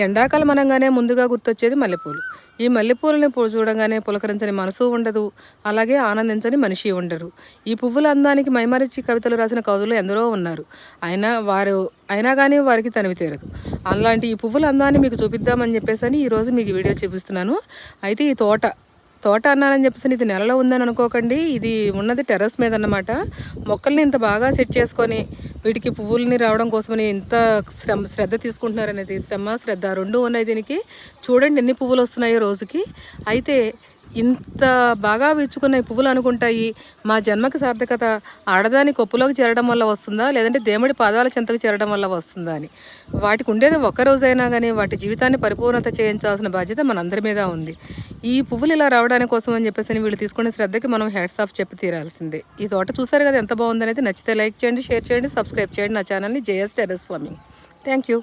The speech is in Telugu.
ఎండాకాలం అనగానే ముందుగా గుర్తొచ్చేది మల్లెపూలు. ఈ మల్లెపూలని చూడంగానే పులకరించని మనసు ఉండదు. అలాగే ఆనందించని మనిషి ఉండరు. ఈ పువ్వుల అందానికి మైమరిచి కవితలు రాసిన కవులు ఎందరో ఉన్నారు. అయినా కానీ వారికి తనివి తీరదు. అలాంటి ఈ పువ్వుల అందాన్ని మీకు చూపిద్దామని చెప్పేసి ఈరోజు మీకు వీడియో చూపిస్తున్నాను. అయితే ఈ తోట అన్నానని చెప్పేసి ఇది నెలలో ఉందని అనుకోకండి. ఇది ఉన్నది టెర్రస్ మీద అన్నమాట. మొక్కల్ని ఇంత బాగా సెట్ చేసుకొని వీటికి పువ్వులని రావడం కోసమని ఎంత శ్రద్ధ తీసుకుంటున్నారు అనేది, శ్రద్ధ రెండు ఉన్నాయి దీనికి. చూడండి ఎన్ని పువ్వులు వస్తున్నాయో రోజుకి. అయితే ఇంత బాగా విచ్చుకున్న ఈ పువ్వులు అనుకుంటాయి మా జన్మకి సార్థకత ఆడదాని కొప్పులోకి చేరడం వల్ల వస్తుందా, లేదంటే దేవుడి పాదాల చెంతకు చేరడం వల్ల వస్తుందా అని. వాటికి ఉండేది ఒక్క రోజైనా కానీ వాటి జీవితాన్ని పరిపూర్ణత చేయించాల్సిన బాధ్యత మనందరి మీద ఉంది. ఈ పువ్వులు ఇలా రావడానికి కోసం అని చెప్పేసి వీళ్ళు తీసుకునే శ్రద్ధకి మనం హ్యాట్స్ ఆఫ్ చెప్పి తీరాల్సిందే. ఈ తోట చూసారు కదా ఎంత బాగుందనేది. నచ్చితే లైక్ చేయండి, షేర్ చేయండి, సబ్స్క్రైబ్ చేయండి నా ఛానల్ని JS terrace farming. Thank you.